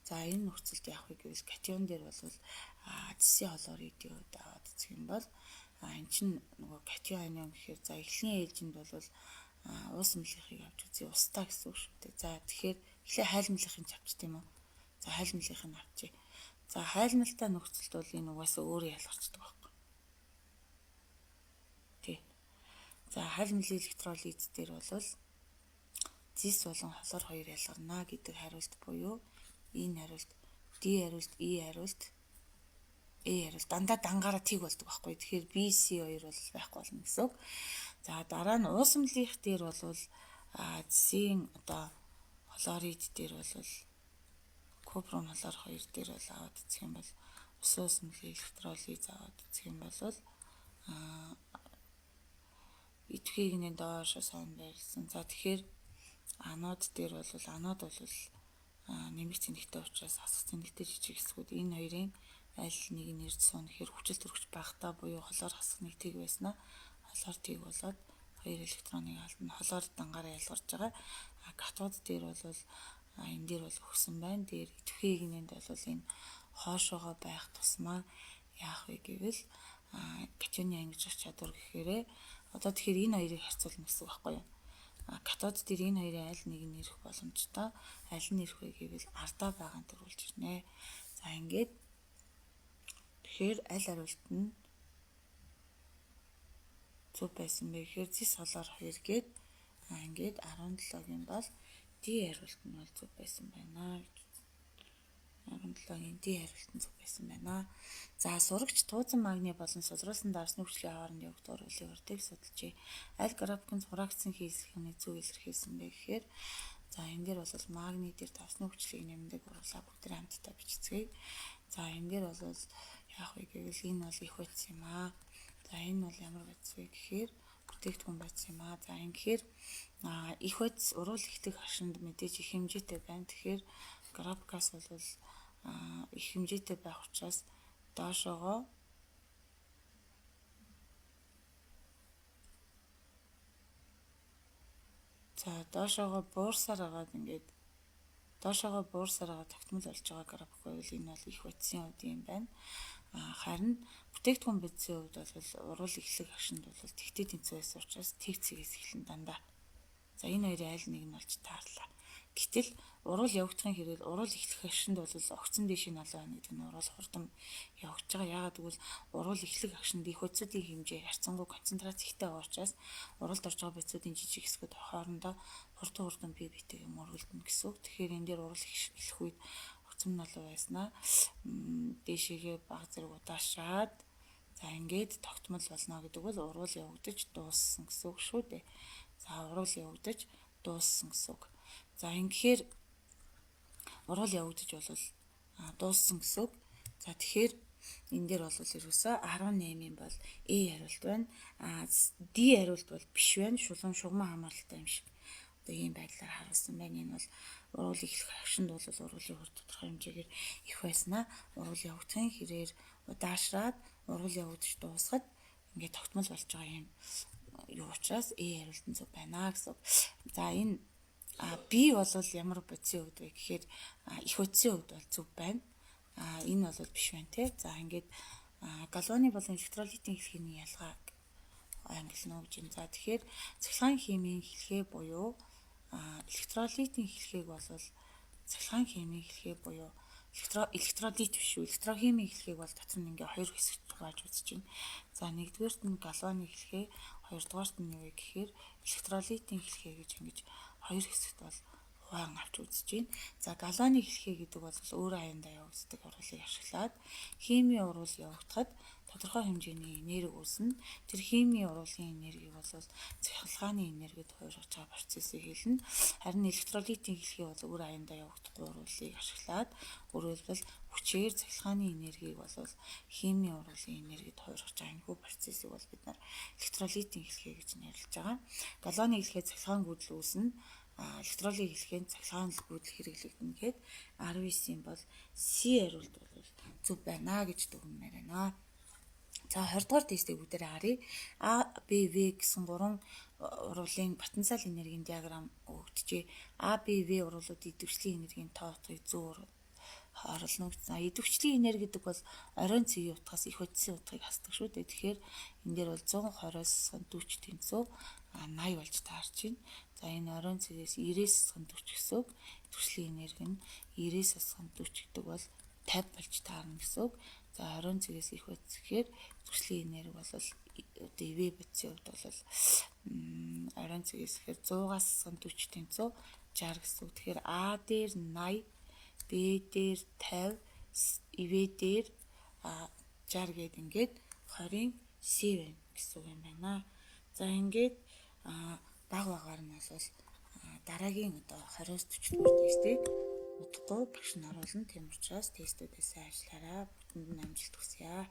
За энэ нөхцөлд яах вэ гэвэл катион дээр бол дисиолоридиуд аваад үзэх юм бол эн чинь нөгөө катион анион гэхээр за эхлэлийн ээлжинд бол уус мөлийнхийг авч үзье устаа гэсэн үг шүү дээ. За тэгэхээр эхлээ хайлмлынхыг авч тийм үү. За хайлмлынхыг авчи. За хайлмалтай нөхцөлд бол энэ угаасаа өөрөө ялгарчдаг байхгүй. Тий. За хайлмлын электролиз дээр бол зис болон холоор хоёр ялгарна гэдэг хариулт буюу энэ хариулт D хариулт E хариулт A хариулт дандаа дангаараа тэг болдог байхгүй. Тэгэхээр B C хоёр бол байхгүй болно гэсэн үг. За дараа нь уус мөлийнх дээр бол зисийн одоо хлорид дээр бол купрум хлор 2 дээр бол аваад үзэх юм бол ус мөлийн электролиз аваад үзэх юм бол итвхийг нэ доош сон байлсан. За тэгэхээр анод дээр бол анод бол нэмэгц цэнэгтэй учраас хасах цэнэгтэй жижиг хэсгүүд энэ хоёрын аль нэг нь ирд суун гэхээр хүчил төрөгч багтаа буюу холоор хасах нэг тэг байснаа холоор тэг болоод хоёр электроныг алдна. Холоор дангаараа ялгарч байгаа. Катод дээр бол энэ дээр бол өгсөн байна. Дээр итвхийг нэнд бол энэ хоошоогоо байх тусмаа яах вэ гэвэл катионы ангижих чадвар гэхээрээ одоо тэгэхээр энэ хоёрыг харьцуулна гэсэн үг байхгүй юу? Катод дээр энэ хоёрын аль нэг нь ирэх боломжтой. Аль нь ирэх вэ гэвэл ардаа байгаа нь төрүүлж ирнэ. За ингээд тэгэхээр аль хариулт нь зөв байсан бэ гэхээр зис холоор 2 гээд ингээд 17-гийн бол D хариулт нь бол зөв байсан байна гэж. 17-гийн D хариулт нь зөв байсан байна. За сурагч туузан магний болон сулруулсан дарсны хүчлийн хооронд явагдах урлын урдыг судалжээ. Аль графикын зурагтсан хийсгний зөв илэрхийлсэн бэ гэхээр за энэ дээр бол магний дээр дарсны хүчлийг нэмдэг урлаа бүгд хамтдаа бичицгээе. За энэ дээр бол яах вэ гэвэл энэ бол их байц юм аа. За энэ бол ямар байц вэ гэхээр бүтээгдэхүүн байц юм аа. За ингэхээр их байц уруул ихтэй хашинд мэдээж их хэмжээтэй байна. Тэгэхээр графикаас бол их хэмжээтэй байх учраас доошоогоо за доошоогоо буурсаар агаад ингээд доошоогоо буурсаар агаад тогтмол болж байгаа график байвал энэ бол их утсын хувьд юм байна. Харин бүтээгдэхүүн байцын хувьд бол уруул эхлэх хашинд бол тэгтээ тэнцүү байсан учраас тэг цэгээс эхлэн дандаа. За энэ хоёрын аль нэг нь болж таарлаа. Гэтэл уруул явагдахын хэрэг уруул эхлэх агшинд бол огцон дэшийн налуу байна гэдэг нь уруул хурдан явагдаж байгаа. Яагаад гэвэл уруул эхлэх агшинд их хөцүүдийн хэмжээ харьцангуй концентрац ихтэй байгаа учраас уруулд орж байгаа байцуудын жижиг хэсгүүд хоорондоо хурдан бие биетэйг мөргөлдөнө гэсэн үг. Тэгэхээр энэ дээр уруул эхлэх үед огцон налуу байснаа дээшээгээ баг зэрэг удаашаад за ингээд тогтмол болно гэдэг бол уруул явагдаж дууссан гэсэн үг шүү дээ. За уруул явагдаж дууссан гэсэн үг. За ингэхээр уруул явагдаж бол дууссан гэсэн үг. За тэгэхээр энэ дээр бол ерөөсөө 18-ын бол A хариулт байна. D хариулт бол биш байна. Шулуун шугаман хамааралтай юм шиг. Одоо ийм байдлаар харуулсан байна. Энэ бол уруул эхлэх агшинд бол уруулын хурд тодорхой хэмжээгээр их байснаа уруул явагдахын хэрээр удаашраад уруул явагдаж дуусахад ингээд тогтмол болж байгаа юм. Юу учраас A хариулт нь зөв байна гэсэн. За энэ B бол ямар бодисын хувьд вэ гэхээр их бодисын хувьд бол зөв байна. Энэ бол биш байна те. За ингээд галваны болон электролитийн хэлхээний ялгааг ангилна гэж юм. За тэгэхээр цахилгаан химийн хэлхээ буюу электролитийн хэлхээг бол цахилгаан химийн хэлхээ буюу электролит биш үү? Электрохимийн хэлхээг бол дотор нь ингээ хоёр хэсэгт хувааж үзэж байна. За нэгдүгээрт нь галваны хэлхээ, хоёрдугаарт нь юу вэ гэхээр электролитийн хэлхээ гэж ингэж хоёр хэсэгт бол хуваан авч үзэж байна. За галооны хэлхээ гэдэг бол өөр аяндаа явагддаг оруулыг ашиглаад химийн уруул явагдахад тодорхой хэмжээний энерги үүснэ. Тэр химийн уруулын энергийг бол цахилгааны энергид хуургаж байгаа процессыг хэлнэ. Харин электролитийн хэлхээ бол өөр аяндаа явагдахгүй уруулыг ашиглаад өөрөлдвөл хүчээр цахилгааны энергийг бол химийн уруулын энергид хуургаж байгаа энэхүү процессыг бол бид нар электролитийн хэлхээ гэж нэрлэж байгаа. Галооны хэлхээ цахилгаан гүйдэл үүснэ. Электролитийн хэлхээнд цахилгаан гүйдэл хэрэглэгдэнэ гэхэд 19-ийн бол C хариулт бол зөв байна гэж дүгнэмээр байна. За 20 дугаар тестийг бүгдээрээ харъя. А, Б, В гэсэн гурван уруулын потенциал энергийн диаграм өгдөжээ. А, Б, В уруулуудын идэвхжлийн энергийн тоотыг зөв орлно. Идэвхжлийн энерги гэдэг бол оройн цэгийн утгаас их утсын утгыг хасдаг шүү дээ. Тэгэхээр энэ дээр бол 120-оос 40 тэнцүү 80 болж таарч байна. За энэ оройн цэгээс 90-с 40 гэсэн үг. Идэвхжлийн энерги нь 90-с 40 гэдэг бол 50 болж таарна гэсэн үг. За оройн цэгээс их утс гэхээр идэвхжлийн энерги бол ДВ бодисын хувьд бол оройн цэгээс ихээр 100-аас 40 тэнцүү 60 гэсэн үг. Тэгэхээр А дээр 80, Б дээр 50, В дээр 60 гээд ингээд 20-ын C байна гэсэн үг юм байна. За ингээд баг багаар нь бол дараагийн одоо 20-с 40 дугаар тестийг удахгүй багш нь оруулна. Тийм учраас тестүүдээ сайн ажиллаарай. Бүгдэнд нь амжилт хүсье.